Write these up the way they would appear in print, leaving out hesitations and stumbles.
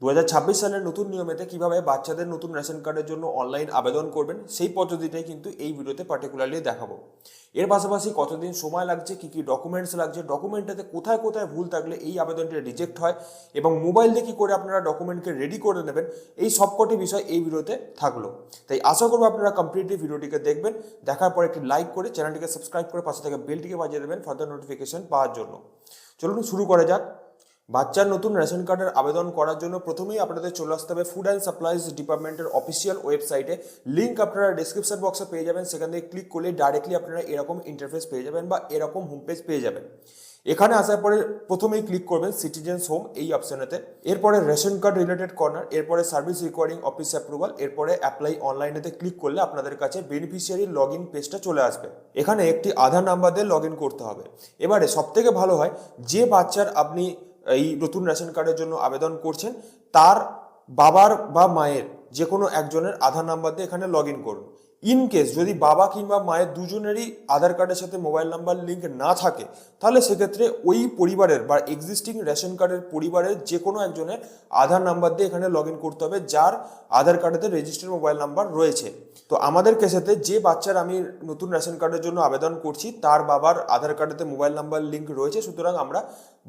2026 সালের নতুন নিয়মেতে কিভাবে বাচ্চাদের নতুন রেশন কার্ডের জন্য অনলাইন আবেদন করবেন সেই পদ্ধতিটাই কিন্তু এই ভিডিওতে পার্টিকুলারলি দেখাবো। এর পাশাপাশি কতদিন সময় লাগছে, কি কি ডকুমেন্টস লাগছে, ডকুমেন্টেতে কোথায় কোথায় ভুল থাকলে এই আবেদনটি রিজেক্ট হয় এবং মোবাইল দিয়ে কী করে আপনারা ডকুমেন্টকে রেডি করে নেবেন, এই সবকটি বিষয় এই ভিডিওতে থাকলো। তাই আশা করবো আপনারা কমপ্লিটলি ভিডিওটিকে দেখবেন, দেখার পর একটি লাইক করে চ্যানেলটিকে সাবস্ক্রাইব করে পাশে থেকে বেলটিকে বাজিয়ে দেবেন ফার্দার নোটিফিকেশন পাওয়ার জন্য। চলুন শুরু করা যাক। বাচ্চার নতুন রেশন কার্ডের আবেদন করার জন্য প্রথমেই আপনাদের চলে আসতে হবে ফুড অ্যান্ড সাপ্লাইজ ডিপার্টমেন্টের অফিসিয়াল ওয়েবসাইটে। লিঙ্ক আপনারা ডিসক্রিপশন বক্সে পেয়ে যাবেন। সেখান থেকে ক্লিক করলে ডাইরেক্টলি আপনারা এরকম ইন্টারফেস পেয়ে যাবেন বা এরকম হোম পেজ পেয়ে যাবেন। এখানে আসার পরে প্রথমেই ক্লিক করবেন সিটিজেন্স হোম এই অপশনেতে, এরপরে রেশন কার্ড রিলেটেড কর্নার, এরপরে সার্ভিস রিকোয়ারিং অফিস অ্যাপ্রুভাল, এরপরে অ্যাপ্লাই অনলাইনেতে ক্লিক করলে আপনাদের কাছে বেনিফিশিয়ারি লগ ইন পেজটা চলে আসবে। এখানে একটি আধার নাম্বার দিয়ে লগ ইন করতে হবে। এবারে সবথেকে ভালো হয় যে বাচ্চার আপনি এই নতুন রেশন কার্ডের জন্য আবেদন করছেন তার বাবার বা মায়ের যে কোনো একজনের আধার নাম্বার দিয়ে এখানে লগ ইন করুন। ইন কেস যদি বাবা কিংবা মায়ের দুজনেরই আধার কার্ডের সাথে মোবাইল নাম্বার লিঙ্ক না থাকে, তাহলে সেক্ষেত্রে ওই পরিবারের বা এক্সিস্টিং রেশন কার্ডের পরিবারের যে কোনো একজনের আধার নাম্বার দিয়ে এখানে লগ ইন করতে হবে যার আধার কার্ডেতে রেজিস্টার্ড মোবাইল নাম্বার রয়েছে। তো আমাদের কেসেতে যে বাচ্চার আমি নতুন রেশন কার্ডের জন্য আবেদন করছি তার বাবার আধার কার্ডেতে মোবাইল নাম্বার লিঙ্ক রয়েছে, সুতরাং আমরা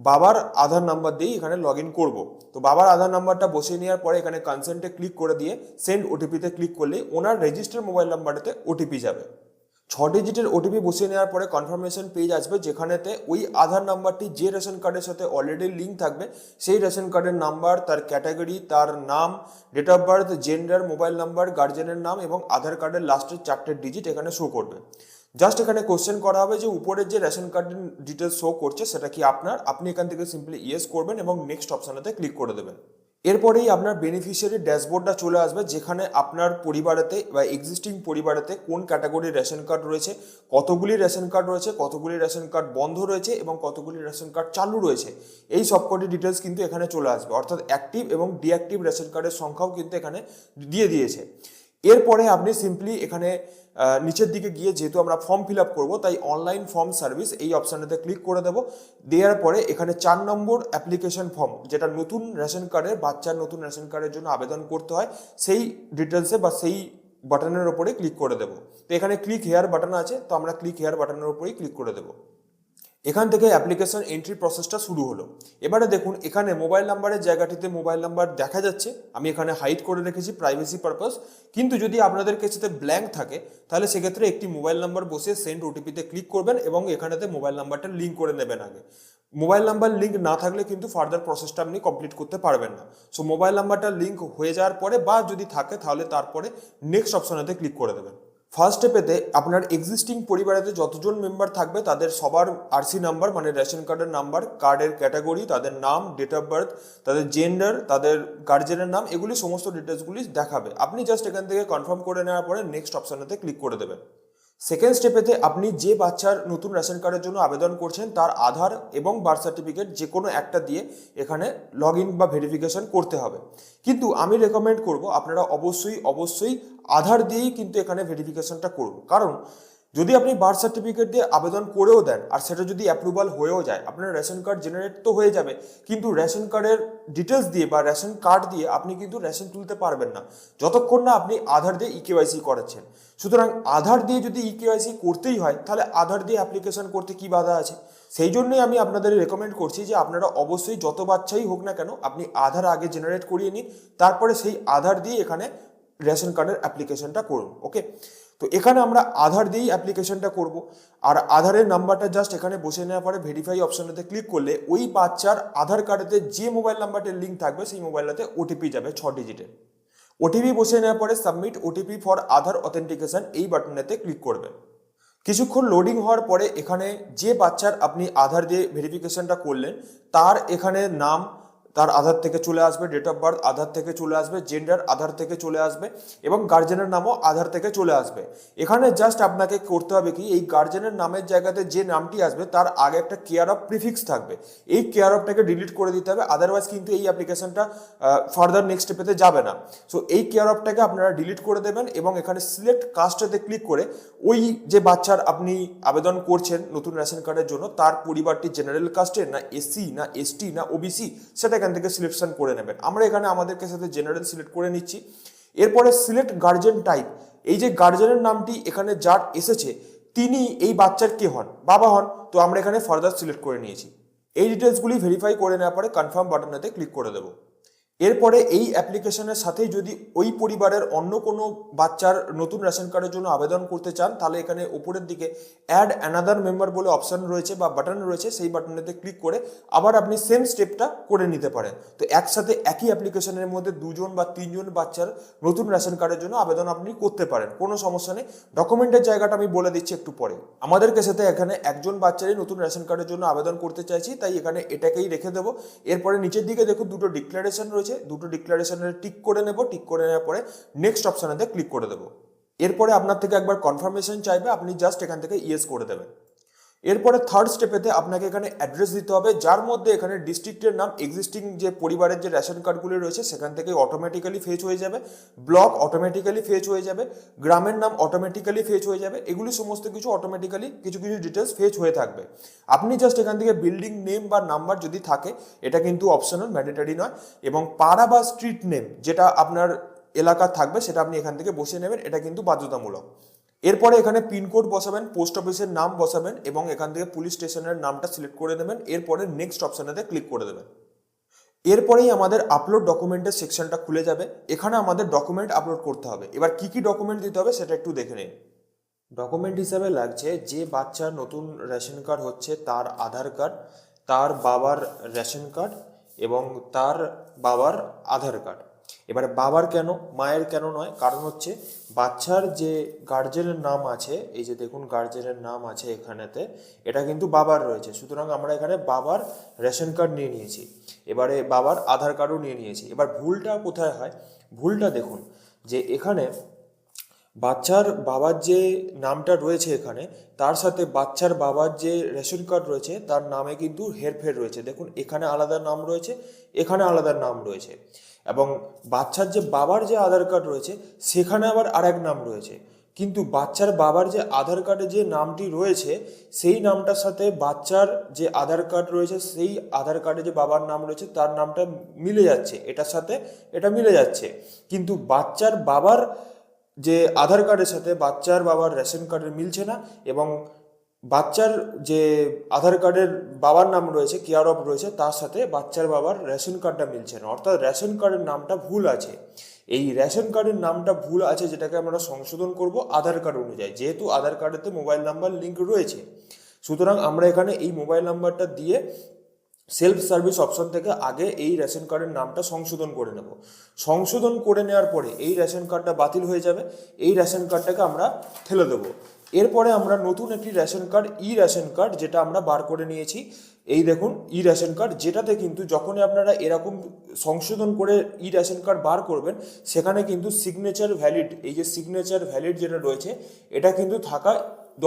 বাবার আধার নাম্বার দিয়েই এখানে লগ ইন করবো। তো বাবার আধার নাম্বারটা বসিয়ে নেওয়ার পরে এখানে কনসেন্টে ক্লিক করে দিয়ে সেন্ড ওটিপিতে ক্লিক করলে ওনার রেজিস্টার্ড মোবাইল নাম্বারটাতে ওটিপি যাবে। 6 ডিজিটের ওটিপি বসিয়ে নেওয়ার পরে কনফার্মেশন পেজ আসবে, যেখানেতে ওই আধার নাম্বারটি যে রেশন কার্ডের সাথে অলরেডি লিঙ্ক থাকবে সেই রেশন কার্ডের নাম্বার, তার ক্যাটাগরি, তার নাম, date of birth, gender, mobile number, গার্জেনের নাম এবং আধার কার্ডের লাস্টের 4টে ডিজিট এখানে শো করবে। জাস্ট এখানে কোশ্চেন করা হবে যে উপরের যে রেশন কার্ডের ডিটেলস শো করছে সেটা কি আপনার, আপনি এখান থেকে সিম্পলি ইয়েস করবেন এবং নেক্সট অপশানেতে ক্লিক করে দেবেন। এরপরেই আপনার বেনিফিশিয়ারি ড্যাশবোর্ডটা চলে আসবে, যেখানে আপনার পরিবারেতে বা এক্সিস্টিং পরিবারেতে কোন ক্যাটাগরির রেশন কার্ড রয়েছে, কতগুলি রেশন কার্ড রয়েছে, কতগুলি রেশন কার্ড বন্ধ রয়েছে এবং কতগুলি রেশন কার্ড চালু রয়েছে, এই সবকটি ডিটেলস কিন্তু এখানে চলে আসবে। অর্থাৎ অ্যাক্টিভ এবং ডিঅ্যাক্টিভ রেশন কার্ডের সংখ্যাও কিন্তু এখানে দিয়ে দিয়েছে। এরপরে আপনি সিম্পলি এখানে নিচের দিকে গিয়ে, যেহেতু আমরা ফর্ম ফিল আপ করবো তাই অনলাইন ফর্ম সার্ভিস এই অপশানেতে ক্লিক করে দেবো। দেওয়ার পরে এখানে 4 নম্বর অ্যাপ্লিকেশন ফর্ম, যেটা নতুন রেশন কার্ডের বাচ্চার নতুন রেশন কার্ডের জন্য আবেদন করতে হয়, সেই ডিটেলসে বা সেই বাটনের ওপরে ক্লিক করে দেবো। তো এখানে ক্লিক হেয়ার বাটন আছে, তো আমরা ক্লিক হেয়ার বাটনের ওপরেই ক্লিক করে দেবো। এখান থেকে অ্যাপ্লিকেশন এন্ট্রি প্রসেসটা শুরু হলো। এবারে দেখুন এখানে মোবাইল নাম্বারের জায়গাটিতে মোবাইল নাম্বার দেখা যাচ্ছে, আমি এখানে হাইড করে রেখেছি প্রাইভেসি পারপাস। কিন্তু যদি আপনাদের কাছে ব্ল্যাঙ্ক থাকে তাহলে সেক্ষেত্রে একটি মোবাইল নাম্বার বসে সেন্ড ওটিপিতে ক্লিক করবেন এবং এখানেতে মোবাইল নাম্বারটা লিঙ্ক করে নেবেন আগে। মোবাইল নাম্বার লিঙ্ক না থাকলে কিন্তু ফার্দার প্রসেসটা আপনি কমপ্লিট করতে পারবেন না। সো মোবাইল নাম্বারটা লিঙ্ক হয়ে যাওয়ার পরে বা যদি থাকে তাহলে তারপরে নেক্সট অপশনেতে ক্লিক করে দেবেন। ফার্স্ট স্টেপেতে আপনার এক্সিস্টিং পরিবারেতে যতজন মেম্বার থাকবে তাদের সবার আরসি নাম্বার মানে রেশন কার্ডের নাম্বার, কার্ডের ক্যাটাগরি, তাদের নাম, ডেট অফ বার্থ, তাদের জেন্ডার, তাদের গার্জেনের নাম, এগুলি সমস্ত ডিটেলসগুলি দেখাবে। আপনি জাস্ট এখান থেকে কনফার্ম করে নেওয়ার পরে নেক্সট অপশানেতে ক্লিক করে দেবেন। সেকেন্ড স্টেপেতে আপনি যে বাচ্চার নতুন রেশন কার্ডের জন্য আবেদন করছেন তার আধার এবং বার্থ সার্টিফিকেট যে কোনো একটা দিয়ে এখানে লগ ইন বা ভেরিফিকেশন করতে হবে। কিন্তু আমি রেকমেন্ড করব আপনারা অবশ্যই আধার দিয়েই কিন্তু এখানে ভেরিফিকেশনটা করুন। কারণ যদি আপনি বার্থ সার্টিফিকেট দিয়ে আবেদন করেও দেন আর সেটা যদি অ্যাপ্রুভাল হয়েও যায়, আপনার রেশন কার্ড জেনারেট তো হয়ে যাবে, কিন্তু রেশন কার্ডের ডিটেলস দিয়ে বা রেশন কার্ড দিয়ে আপনি কিন্তু রেশন তুলতে পারবেন না যতক্ষণ না আপনি আধার দিয়ে ইকেওয়াইসি করাচ্ছেন। সুতরাং আধার দিয়ে যদি ইকেওয়াইসি করতেই হয় তাহলে আধার দিয়ে অ্যাপ্লিকেশন করতে কি বাধা আছে? সেই জন্যই আমি আপনাদের রেকমেন্ড করছি যে আপনারা অবশ্যই যত বাচ্চাই হোক না কেন আপনি আধার আগে জেনারেট করিয়ে নিন, তারপরে সেই আধার দিয়ে এখানে রেশন কার্ডের অ্যাপ্লিকেশনটা করুন। ওকে, তো এখানে আমরা আধার দিয়েই অ্যাপ্লিকেশনটা করব। আর আধারের নাম্বারটা জাস্ট এখানে বসে নেওয়ার পরে ভেরিফাই অপশনটাতে ক্লিক করলে ওই বাচ্চার আধার কার্ডেতে যে মোবাইল নাম্বারটির লিঙ্ক থাকবে সেই মোবাইলটাতে ওটিপি যাবে 6 ডিজিটের। ওটিপি বসে নেওয়ার পরে submit OTP for Aadhaar authentication এই বাটনেতে ক্লিক করবেন। কিছুক্ষণ লোডিং হওয়ার পরে এখানে যে বাচ্চার আপনি আধার দিয়ে ভেরিফিকেশনটা করলেন তার এখানে নাম তার আধার থেকে চলে আসবে, ডেট অফ বার্থ আধার থেকে চলে আসবে, জেন্ডার আধার থেকে চলে আসবে এবং গার্জেনের নামও আধার থেকে চলে আসবে। এখানে জাস্ট আপনাকে করতে হবে কি, এই গার্জেনের নামের জায়গাতে যে নামটি আসবে তার আগে একটা কেয়ার অফ প্রিফিক্স থাকবে, এই কেয়ার অফটাকে ডিলিট করে দিতে হবে, আদারওয়াইজ কিন্তু এই অ্যাপ্লিকেশনটা ফার্দার নেক্সট স্টেপেতে যাবে না। সো এই কেয়ার অফটাকে আপনারা ডিলিট করে দেবেন এবং এখানে সিলেক্ট কাস্টেতে ক্লিক করে ওই যে বাচ্চার আপনি আবেদন করছেন নতুন রেশন কার্ডের জন্য তার পরিবারটি জেনারেল কাস্টের না এসসি না এসটি না ওবিসি সেটা এখান থেকে সিলেকশন করে নেবেন। আমরা এখানে আমাদের সাথে জেনারেল সিলেক্ট করে নিচ্ছি। এরপরে সিলেক্ট গার্জেন টাইপ, এই যে গার্জেনের নামটি এখানে যার এসেছে তিনি এই বাচ্চার কে হন, বাবা হন, তো আমরা এখানে ফার্দার সিলেক্ট করে নিয়েছি। এই ডিটেলসগুলি ভেরিফাই করে নেওয়ার পরে কনফার্ম বাটনেতে ক্লিক করে দেবো। এরপরে এই অ্যাপ্লিকেশনের সাথেই যদি ওই পরিবারের অন্য কোনো বাচ্চার নতুন রেশন কার্ডের জন্য আবেদন করতে চান, তাহলে এখানে উপরের দিকে অ্যাড অ্যানাদার মেম্বার বলে অপশন রয়েছে বা বাটন রয়েছে, সেই বাটনেতে ক্লিক করে আবার আপনি সেম স্টেপটা করে নিতে পারেন। তো একসাথে একই অ্যাপ্লিকেশনের মধ্যে 2জন বা 3জন বাচ্চার নতুন রেশন কার্ডের জন্য আবেদন আপনি করতে পারেন, কোনো সমস্যা নেই। ডকুমেন্টের জায়গাটা আমি বলে দিচ্ছি একটু পরে। আমাদের সাথে এখানে একজন বাচ্চারই নতুন রেশন কার্ডের জন্য আবেদন করতে চাইছি, তাই এখানে এটাকেই রেখে দেবো। এরপরে নিচের দিকে দেখুন দুটো ডিক্লারেশন রয়েছে, দুটো ডিক্লারেশনের টিক করে নেব। টিক করে নেওয়ার পরে নেক্সট অপশানেতে ক্লিক করে দেবো। এরপরে আপনার থেকে একবার কনফার্মেশন চাইবে, আপনি জাস্ট এখান থেকে ইয়েস করে দেবেন। এরপরে থার্ড স্টেপেতে আপনাকে এখানে অ্যাড্রেস দিতে হবে, যার মধ্যে এখানে ডিস্ট্রিক্টের নাম এক্সিস্টিং যে পরিবারের যে রেশন কার্ডগুলি রয়েছে সেখান থেকে অটোমেটিক্যালি ফেচ হয়ে যাবে, ব্লক অটোমেটিক্যালি ফেচ হয়ে যাবে, গ্রামের নাম অটোমেটিক্যালি ফেচ হয়ে যাবে, এগুলি সমস্ত কিছু অটোমেটিক্যালি কিছু কিছু ডিটেলস ফেচ হয়ে থাকবে। আপনি জাস্ট এখান থেকে বিল্ডিং নেম বা নাম্বার যদি থাকে, এটা কিন্তু অপশনাল, ম্যান্ডেটরি নয়, এবং পাড়া বা স্ট্রিট নেম যেটা আপনার এলাকা থাকবে সেটা আপনি এখান থেকে বসে নেবেন, এটা কিন্তু বাধ্যতামূলক। এরপরে এখানে পিনকোড বসাবেন, পোস্ট অফিসের নাম বসাবেন এবং এখান থেকে পুলিশ স্টেশনের নামটা সিলেক্ট করে দেবেন। এরপরে নেক্সট অপশানেতে ক্লিক করে দেবেন। এরপরেই আমাদের আপলোড ডকুমেন্টের সেকশনটা খুলে যাবে। এখানে আমাদের ডকুমেন্ট আপলোড করতে হবে। এবার কি কি ডকুমেন্ট দিতে হবে সেটা একটু দেখে নিন। ডকুমেন্ট হিসাবে লাগছে যে বাচ্চার নতুন রেশন কার্ড হচ্ছে তার আধার কার্ড, তার বাবার রেশন কার্ড এবং তার বাবার আধার কার্ড। এবারে বাবার কেন, মায়ের কেন নয়, কারণ হচ্ছে বাচ্চার যে গার্জেনের নাম আছে, এই যে দেখুন গার্জেনের নাম আছে এখানেতে, এটা কিন্তু বাবার রয়েছে, সুতরাং আমরা এখানে বাবার রেশন কার্ড নিয়ে নিয়েছি, এবারে বাবার আধার কার্ডও নিয়ে নিয়েছি। এবার ভুলটা কোথায় হয়, ভুলটা দেখুন যে এখানে বাচ্চার বাবার যে নামটা রয়েছে এখানে, তার সাথে বাচ্চার বাবার যে রেশন কার্ড রয়েছে তার নামে কিন্তু হেরফের রয়েছে। দেখুন এখানে আলাদা নাম রয়েছে, এখানে আলাদা নাম রয়েছে, এবং বাচ্চার যে বাবার যে আধার কার্ড রয়েছে সেখানে আবার আরেক নাম রয়েছে। কিন্তু বাচ্চার বাবার যে আধার কার্ডে যে নামটি রয়েছে সেই নামটার সাথে বাচ্চার যে আধার কার্ড রয়েছে সেই আধার কার্ডে যে বাবার নাম রয়েছে তার নামটা মিলে যাচ্ছে, এটার সাথে এটা মিলে যাচ্ছে। কিন্তু বাচ্চার বাবার যে আধার কার্ডের সাথে বাচ্চার বাবার রেশন কার্ডের মিলছে না, এবং বাচ্চার যে আধার কার্ডের বাবার নাম রয়েছে, কেয়ার অফ রয়েছে, তার সাথে বাচ্চার বাবার রেশন কার্ডটা মিলছে না, অর্থাৎ রেশন কার্ডের নামটা ভুল আছে। এই রেশন কার্ডের নামটা ভুল আছে যেটাকে আমরা সংশোধন করব আধার কার্ড অনুযায়ী, যেহেতু আধার কার্ডেতে মোবাইল নাম্বার লিঙ্ক রয়েছে, সুতরাং আমরা এখানে এই মোবাইল নাম্বারটা দিয়ে সেলফ সার্ভিস অপশন থেকে আগে এই রেশন কার্ডের নামটা সংশোধন করে নেব। সংশোধন করে নেওয়ার পরে এই রেশন কার্ডটা বাতিল হয়ে যাবে, এই রেশন কার্ডটাকে আমরা ঠেলে দেবো। এরপরে আমরা নতুন একটি রেশন কার্ড, ই রেশন কার্ড, যেটা আমরা বার করে নিয়েছি, এই দেখুন ই রেশন কার্ড, যেটাতে কিন্তু যখনই আপনারা এরকম সংশোধন করে ই রেশন কার্ড বার করবেন সেখানে কিন্তু সিগনেচার ভ্যালিড, এই যে সিগনেচার ভ্যালিড যেটা রয়েছে এটা কিন্তু থাকা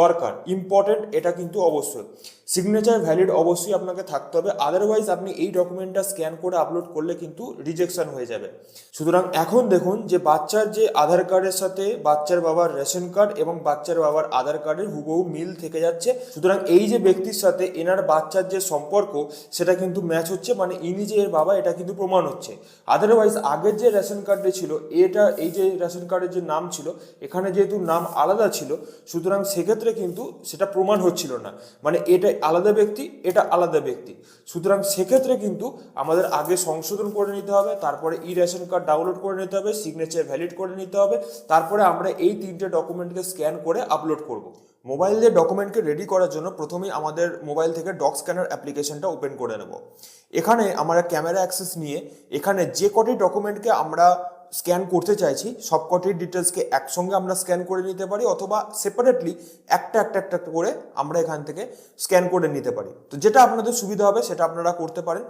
দরকার, ইম্পর্টেন্ট, এটা কিন্তু অবশ্যই সিগনেচার ভ্যালিড অবশ্যই আপনাকে থাকতে হবে, আদারওয়াইজ আপনি এই ডকুমেন্টটা স্ক্যান করে আপলোড করলে কিন্তু রিজেকশন হয়ে যাবে। সুতরাং এখন দেখুন যে বাচ্চার যে আধার কার্ডের সাথে বাচ্চার বাবার রেশন কার্ড এবং বাচ্চার বাবার আধার কার্ডের হুবহু মিল থেকে যাচ্ছে, সুতরাং এই যে ব্যক্তির সাথে এনার বাচ্চার যে সম্পর্ক সেটা কিন্তু ম্যাচ হচ্ছে, মানে ইনি যে এর বাবা এটা কিন্তু প্রমাণ হচ্ছে। আদারওয়াইজ আগের যে রেশন কার্ডে ছিল এটা, এই যে রেশন কার্ডের যে নাম ছিল এখানে যেহেতু নাম আলাদা ছিল, সুতরাং সেক্ষেত্রে কিন্তু সেটা প্রমাণ হচ্ছিল না, মানে এটা আলাদা ব্যক্তি, এটা আলাদা ব্যক্তি। সুতরাং সেক্ষেত্রে কিন্তু আমাদের আগে সংশোধন করে নিতে হবে, তারপরে ই রেশন কার্ড ডাউনলোড করে নিতে হবে, সিগনেচার ভ্যালিড করে নিতে হবে, তারপরে আমরা এই 3টে ডকুমেন্টকে স্ক্যান করে আপলোড করব। মোবাইল দিয়ে ডকুমেন্টকে রেডি করার জন্য প্রথমেই আমাদের মোবাইল থেকে ডক স্ক্যানার অ্যাপ্লিকেশনটা ওপেন করে নেব। এখানে আমরা ক্যামেরা অ্যাক্সেস নিয়ে এখানে যে কটি ডকুমেন্টকে আমরা স্ক্যান করতে চাইছি সব কটির ডিটেলসকে একসঙ্গে আমরা স্ক্যান করে নিতে পারি, অথবা সেপারেটলি একটা একটা একটা করে আমরা এখান থেকে স্ক্যান করে নিতে পারি। তো যেটা আপনাদের সুবিধা হবে সেটা আপনারা করতে পারেন।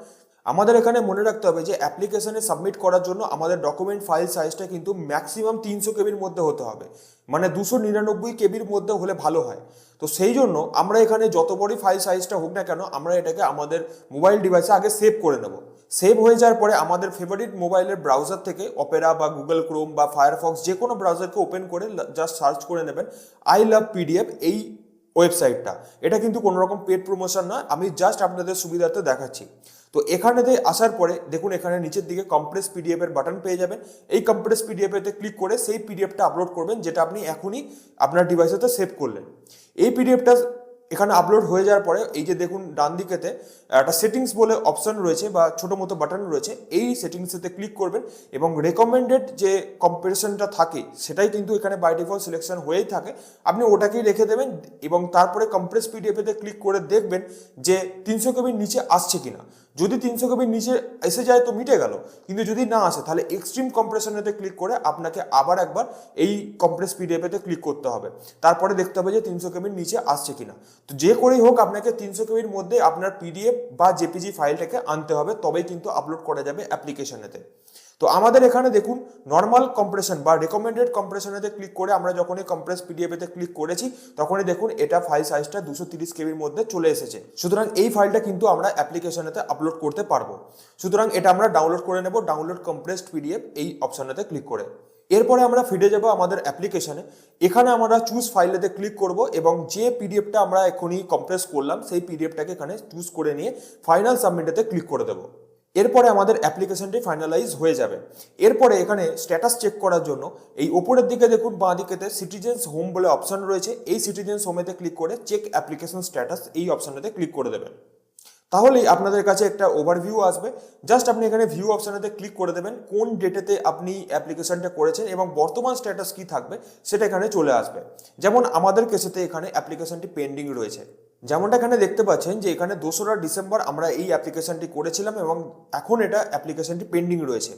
আমাদের এখানে মনে রাখতে হবে যে অ্যাপ্লিকেশনে সাবমিট করার জন্য আমাদের ডকুমেন্ট ফাইল সাইজটা কিন্তু ম্যাক্সিমাম 300 কেবির মধ্যে হতে হবে, মানে 299 কেবির মধ্যে হলে ভালো হয়। তো সেই জন্য আমরা এখানে যত বড়ই ফাইল সাইজটা হোক না কেন আমরা এটাকে আমাদের মোবাইল ডিভাইসে আগে সেভ করে নেব। সেভ হয়ে যাওয়ার পরে আমাদের ফেভারিট মোবাইলের ব্রাউজার থেকে অপেরা বা গুগল ক্রোম বা ফায়ারফক্স যে কোনো ব্রাউজারকে ওপেন করে জাস্ট সার্চ করে নেবেন আই লাভ পিডিএফ, এই ওয়েবসাইটটা। এটা কিন্তু কোনো রকম পেড প্রমোশন না, আমি জাস্ট আপনাদের সুবিধার্থে দেখাচ্ছি। তো এখানেতে আসার পরে দেখুন এখানে নিচের দিকে কম্প্রেস পিডিএফ এর বাটন পেয়ে যাবেন। এই কম্প্রেস পিডিএফ এতে ক্লিক করে সেই পিডিএফটা আপলোড করবেন যেটা আপনি এখনই আপনার ডিভাইসেতে সেভ করলেন। এই পিডিএফটা এখানে আপলোড হয়ে যাওয়ার পরে এই যে দেখুন ডান দিকেতে একটা সেটিংস বলে অপশন রয়েছে বা ছোটো মতো বাটন রয়েছে, এই সেটিংসেতে ক্লিক করবেন এবং রেকমেন্ডেড যে কম্প্রেশনটা থাকে সেটাই কিন্তু এখানে বাই ডিফল্ট সিলেকশন হয়েই থাকে, আপনি ওটাকেই রেখে দেবেন এবং তারপরে কম্প্রেস পিডিএফেতে ক্লিক করে দেখবেন যে 300 কেবির নিচে আসছে কিনা। যদি 300 কেবির নিচে এসে যায় তো মিটে গেল, কিন্তু যদি না আসে তাহলে এক্সট্রিম কম্প্রেশনেতে ক্লিক করে আপনাকে আবার একবার এই কম্প্রেস পিডিএফেতে ক্লিক করতে হবে, তারপরে দেখতে হবে যে 300 কেবির নিচে আসছে কিনা। তো যে করেই হোক আপনাকে 300 কেবির মধ্যে আপনার পিডিএফ বা জেপিজি ফাইলটাকে আনতে হবে, তবেই কিন্তু আপলোড করা যাবে অ্যাপ্লিকেশনেতে। তো আমাদের এখানে দেখুন নর্মাল কম্প্রেশন বা রেকমেন্ডেড কম্প্রেশনেতে ক্লিক করে আমরা যখনই কম্প্রেস পিডিএফেতে ক্লিক করেছি তখনই দেখুন এটা ফাইল সাইজটা 230 কেবির মধ্যে চলে এসেছে। সুতরাং এই ফাইলটা কিন্তু আমরা অ্যাপ্লিকেশনেতে আপলোড করতে পারবো। সুতরাং এটা আমরা ডাউনলোড করে নেব, ডাউনলোড কম্প্রেসড পিডিএফ এই অপশনেতে ক্লিক করে। এরপরে আমরা ফিরে যাব আমাদের অ্যাপ্লিকেশনে। এখানে আমরা চুজ ফাইলেতে ক্লিক করব এবং যে পিডিএফটা আমরা এখনই কম্প্রেস করলাম সেই পিডিএফটাকে এখানে চুজ করে নিয়ে ফাইনাল সাবমিটেতে ক্লিক করে দেবো। এরপরে আমাদের অ্যাপ্লিকেশনটি ফাইনালাইজ হয়ে যাবে। এরপরে এখানে স্ট্যাটাস চেক করার জন্য এই ওপরের দিকে দেখুন বাঁ দিকেতে সিটিজেন্স হোম বলে অপশন রয়েছে, এই সিটিজেন্স হোমেতে ক্লিক করে চেক অ্যাপ্লিকেশন স্ট্যাটাস এই অপশনেতে ক্লিক করে দেবেন। তাহলেই আপনাদের কাছে একটা ওভারভিউ আসবে। জাস্ট আপনি এখানে ভিউ অপশনেতে ক্লিক করে দেবেন, কোন ডেটেতে আপনি অ্যাপ্লিকেশনটা করেছেন এবং বর্তমান স্ট্যাটাস কি থাকবে সেটা এখানে চলে আসবে। যেমন আমাদের কেসেতে এখানে অ্যাপ্লিকেশনটি পেন্ডিং রয়েছে, যেমনটা এখানে দেখতে পাচ্ছেন যে এখানে 2রা ডিসেম্বর আমরা এই অ্যাপ্লিকেশনটি করেছিলাম এবং এখন এটা অ্যাপ্লিকেশনটি পেন্ডিং রয়েছে।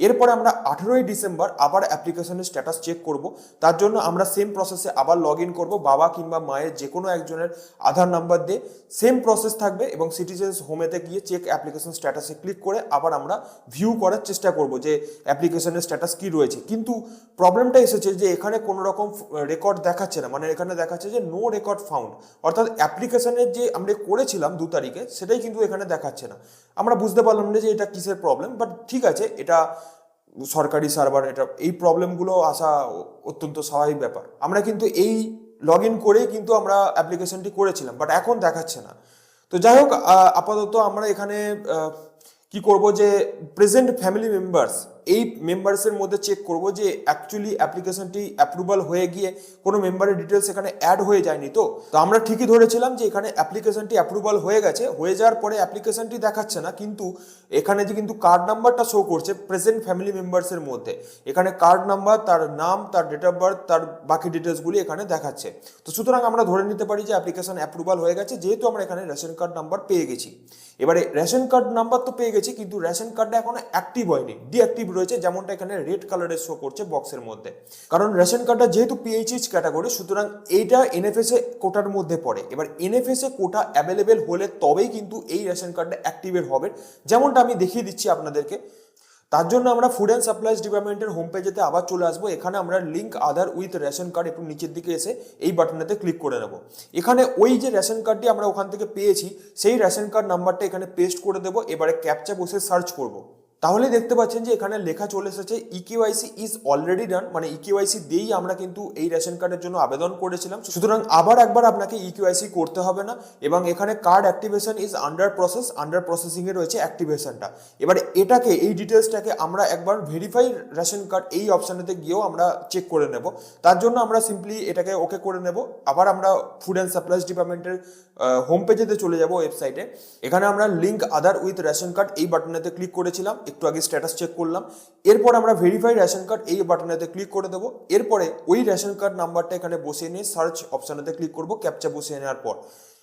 এরপরে আমরা 18ই ডিসেম্বর আবার অ্যাপ্লিকেশনের স্ট্যাটাস চেক করব, তার জন্য আমরা সেম প্রসেসে আবার লগ ইন করবো, বাবা কিংবা মায়ের যে কোনো একজনের আধার নাম্বার দিয়ে সেম প্রসেস থাকবে এবং সিটিজেন্স হোমেতে গিয়ে চেক অ্যাপ্লিকেশন স্ট্যাটাসে ক্লিক করে আবার আমরা ভিউ করার চেষ্টা করব যে অ্যাপ্লিকেশনের স্ট্যাটাস কি রয়েছে। কিন্তু প্রবলেমটা এসেছে যে এখানে কোনো রকম রেকর্ড দেখাচ্ছে না, মানে এখানে দেখাচ্ছে যে নো রেকর্ড ফাউন্ড, অর্থাৎ অ্যাপ্লিকেশনের যে আমরা করেছিলাম 2 তারিখে সেটাই কিন্তু এখানে দেখাচ্ছে না। আমরা বুঝতে পারলাম না যে এটা কিসের প্রবলেম, বাট ঠিক আছে, এটা সরকারি সার্ভার, এটা এই প্রবলেমগুলো আসা অত্যন্ত স্বাভাবিক ব্যাপার। আমরা কিন্তু এই লগ ইন করেই কিন্তু আমরা অ্যাপ্লিকেশনটি করেছিলাম, বাট এখন দেখাচ্ছে না। তো যাই হোক, আপাতত আমরা এখানে কি করব যে প্রেজেন্ট ফ্যামিলি মেম্বার্স, এই মেম্বার্সের মধ্যে চেক করব যে অ্যাকচুয়ালি অ্যাপ্লিকেশনটি অ্যাপ্রুভাল হয়ে গিয়ে কোনো মেম্বারের ডিটেলস এখানে অ্যাড হয়ে যায়নি। তো আমরা ঠিকই ধরেছিলাম যে এখানে অ্যাপ্লিকেশনটি অ্যাপ্রুভাল হয়ে গেছে, হয়ে যাওয়ার পরে অ্যাপ্লিকেশনটি দেখাচ্ছে না, কিন্তু এখানে যে কিন্তু কার্ড নাম্বারটা শো করছে প্রেজেন্ট ফ্যামিলি মেম্বার্সের মধ্যে, এখানে কার্ড নাম্বার, তার নাম, তার ডেট অফ বার্থ, তার বাকি ডিটেলসগুলি এখানে দেখাচ্ছে। তো সুতরাং আমরা ধরে নিতে পারি যে অ্যাপ্লিকেশন অ্যাপ্রুভাল হয়ে গেছে, যেহেতু আমরা এখানে রেশন কার্ড নাম্বার পেয়ে গেছি। এবারে রেশন কার্ড নাম্বার তো পেয়ে গেছি, কিন্তু রেশন কার্ডটা এখনো অ্যাক্টিভ হয়নি, ডিঅ্যাক্টিভ রয়েছে, যেমনটা এখানে রেড কালারের শো করছে বক্সের মধ্যে। কারণ রেশন কার্ডটা যেহেতু পিএইচএইচ ক্যাটাগরি, সুতরাং এইটা এনএফএসএ কোটার মধ্যে পড়ে। এবার এনএফএসএ কোটা অ্যাভেলেবেল হলে তবেই কিন্তু এই রেশন কার্ডটা অ্যাক্টিভেট হবে, যেমনটা আমি দেখিয়ে দিচ্ছি আপনাদেরকে। তার জন্য আমরা ফুড অ্যান্ড সাপ্লাইজ ডিপার্টমেন্টের হোম পেজেতে আবার চলে আসবো। এখানে আমরা link Aadhaar with ration card একটু নিচের দিকে এসে এই বাটনেতে ক্লিক করে নেব। এখানে ওই যে রেশন কার্ডটি আমরা ওখান থেকে পেয়েছি সেই রেশন কার্ড নাম্বারটা এখানে পেস্ট করে দেবো। এবারে ক্যাপচা বসে সার্চ করব। তাহলে দেখতে পাচ্ছেন যে এখানে লেখা চলে এসেছে ইকেওয়াইসি ইজ অলরেডি ডান, মানে ইকেওয়াইসি দিয়েই আমরা কিন্তু এই রেশন কার্ডের জন্য আবেদন করেছিলাম। সুতরাং আবার একবার আপনাকে ইকেওয়াইসি করতে হবে না। এবং এখানে card activation is under process, under প্রসেসিংয়ে রয়েছে অ্যাক্টিভেশনটা। এবার এটাকে, এই ডিটেলসটাকে আমরা একবার ভেরিফাই রেশন কার্ড এই অপশানেতে গিয়েও আমরা চেক করে নেব। তার জন্য আমরা সিম্পলি এটাকে ওকে করে নেব। আবার আমরা ফুড অ্যান্ড সাপ্লাইজ ডিপার্টমেন্টের হোম পেজেতে চলে যাব, ওয়েবসাইটে। এখানে আমরা link Aadhaar with ration card এই বাটনেতে ক্লিক করেছিলাম, একটু আগে স্ট্যাটাস চেক করলাম। এরপর আমরা ভেরিফাই রেশন কার্ড এই বাটনেতে ক্লিক করে দেবো। এরপরে ওই রেশন কার্ড নাম্বারটা এখানে বসিয়ে নিয়ে সার্চ অপশানেতে ক্লিক করব, ক্যাপচা বসিয়ে নেওয়ার পর।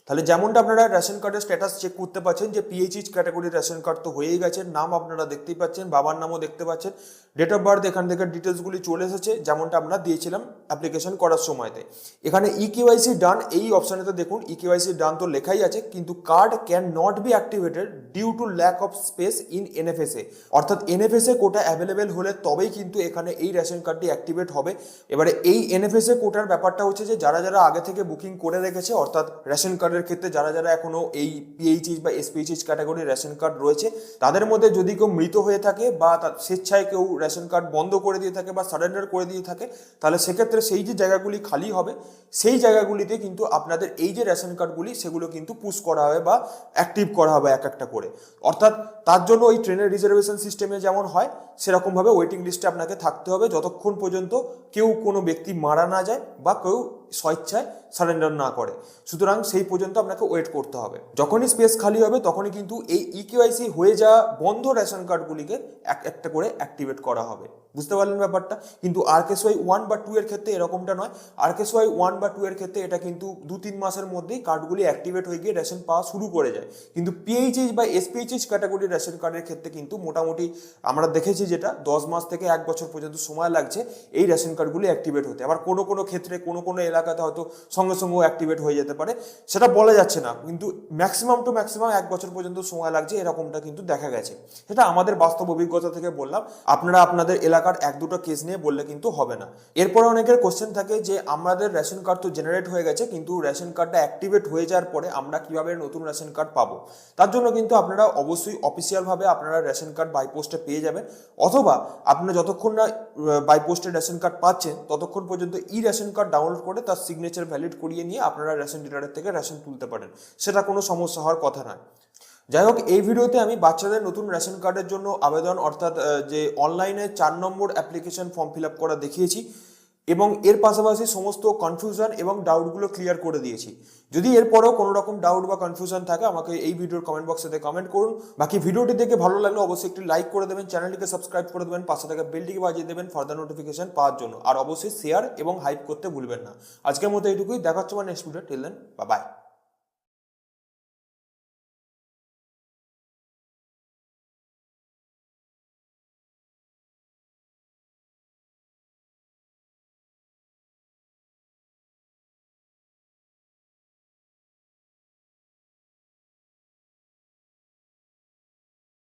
তাহলে যেমনটা আপনারা রেশন কার্ডের স্ট্যাটাস চেক করতে পাচ্ছেন যে পিএইচএইচ ক্যাটাগরির রেশন কার্ড তো হয়েই গেছে, নাম আপনারা দেখতেই পাচ্ছেন, বাবার নামও দেখতে পাচ্ছেন, ডেট অফ বার্থ এখান থেকে ডিটেলসগুলি চলে এসেছে যেমনটা আমরা দিয়েছিলাম অ্যাপ্লিকেশন করার সময়তে। এখানে ইকেওয়াইসি ডান এই অপশানেতে দেখুন ইকেওয়াইসি ডান তো লেখাই আছে, কিন্তু card can not be activated due to lack of space in NFSA, অর্থাৎ এনএফএসএ কোটা অ্যাভেলেবেল হলে তবেই কিন্তু এখানে এই রেশন কার্ডটি অ্যাক্টিভেট হবে। এবারে এই এনএফএসএ কোটার ব্যাপারটা হচ্ছে যে যারা যারা আগে থেকে বুকিং করে রেখেছে, অর্থাৎ রেশন কার্ড কার্ডের ক্ষেত্রে যারা যারা এখনো এই পিএইচএইচ বা এসপিএইচএইচ ক্যাটাগরির রেশন কার্ড রয়েছে, তাদের মধ্যে যদি কেউ মৃত হয়ে থাকে বা স্বেচ্ছায় কেউ রেশন কার্ড বন্ধ করে দিয়ে থাকে বা সারেন্ডার করে দিয়ে থাকে, তাহলে সেক্ষেত্রে সেই যে জায়গাগুলি খালি হবে সেই জায়গাগুলিতে কিন্তু আপনাদের এই যে রেশন কার্ডগুলি সেগুলো কিন্তু পুশ করা হবে বা অ্যাক্টিভ করা হবে এক একটা করে। অর্থাৎ তার জন্য ওই ট্রেনের রিজার্ভেশন সিস্টেমে যেমন হয় সেরকমভাবে ওয়েটিং লিস্টে আপনাকে থাকতে হবে যতক্ষণ পর্যন্ত কেউ কোনো ব্যক্তি মারা না যায় বা কেউ স্বেচ্ছায় সারেন্ডার না করে। সুতরাং সেই পর্যন্ত আপনাকে ওয়েট করতে হবে। যখনই স্পেস খালি হবে তখনই কিন্তু এই ইকেওয়াইসি হয়ে যাওয়া বন্ধ রেশন কার্ডগুলিকে এক একটা করে অ্যাক্টিভেট করা হবে। বুঝতে পারলেন ব্যাপারটা? কিন্তু আরকেএসওয়াই 1 বা 2 এর ক্ষেত্রে এরকমটা নয়। আরকেএসওয়াই 1 বা 2 এর ক্ষেত্রে এটা কিন্তু 2-3 মাসের মধ্যেই কার্ডগুলি অ্যাক্টিভেট হয়ে গিয়ে রেশন পাওয়া শুরু করে যায়। কিন্তু পিএইচএইচ বা এসপিএইচএইচ ক্যাটাগরির রেশন কার্ডের ক্ষেত্রে কিন্তু মোটামুটি আমরা দেখেছি যেটা 10 মাস থেকে 1 বছর পর্যন্ত সময় লাগছে এই রেশন কার্ডগুলি অ্যাক্টিভেট হতে। আবার কোনো কোনো ক্ষেত্রে কোনো কোনো এলাকাতে হয়তো সঙ্গে সঙ্গে অ্যাক্টিভেট হয়ে যেতে পারে, সেটা বলা যাচ্ছে না, কিন্তু ম্যাক্সিমাম টু ম্যাক্সিমাম 1 বছর পর্যন্ত সময় লাগছে এরকমটা কিন্তু দেখা গেছে। সেটা আমাদের বাস্তব অভিজ্ঞতা থেকে বললাম, আপনারা আপনাদের এলাকার 1-2টা কেস নিয়ে বললে কিন্তু হবে না। এরপরে অনেকের কোশ্চেন থাকে যে আমাদের রেশন কার্ড তো জেনারেট হয়ে গেছে, কিন্তু রেশন কার্ডটা অ্যাক্টিভেট হয়ে যাওয়ার পরে আমরা কিভাবে নতুন রেশন কার্ড পাবো? তার জন্য কিন্তু আপনারা অবশ্যই অফিসিয়ালভাবে আপনারা রেশন কার্ড বাই পোস্টে পেয়ে যাবেন, অথবা আপনারা যতক্ষণ না বাই পোস্টে রেশন কার্ড পাচ্ছেন ততক্ষণ পর্যন্ত ই রেশন কার্ড ডাউনলোড করে তার সিগনেচার ভ্যালিড করিয়ে নিয়ে আপনারা রেশন ডিলারের থেকে রেশন তুলতে পারেন। সেটা কোনো সমস্যা হওয়ার কথা নয়। যাই হোক, এই ভিডিওতে আমি বাচ্চাদের নতুন রেশন কার্ডের জন্য আবেদন অর্থাৎ যে অনলাইনে 4 নম্বর অ্যাপ্লিকেশন ফর্ম ফিল আপ করা দেখিয়েছি এবং এর পাশাপাশি সমস্ত কনফিউশন এবং ডাউটগুলো ক্লিয়ার করে দিয়েছি। যদি এরপরেও কোনো রকম ডাউট বা কনফিউশন থাকে আমাকে এই ভিডিওর কমেন্ট বক্সে কমেন্ট করুন। বাকি ভিডিওটি দেখে ভালো লাগলে অবশ্যই একটি লাইক করে দেবেন, চ্যানেলটিকে সাবস্ক্রাইব করে দেবেন, পাশে থাকা বেলটিকে বাজিয়ে দেবেন ফার্দার নোটিফিকেশন পাওয়ার জন্য। আর অবশ্যই শেয়ার এবং হাইপ করতে ভুলবেন না। আজকের মতো এইটুকুই, দেখা হচ্ছে আমার next video. Till then, bye by.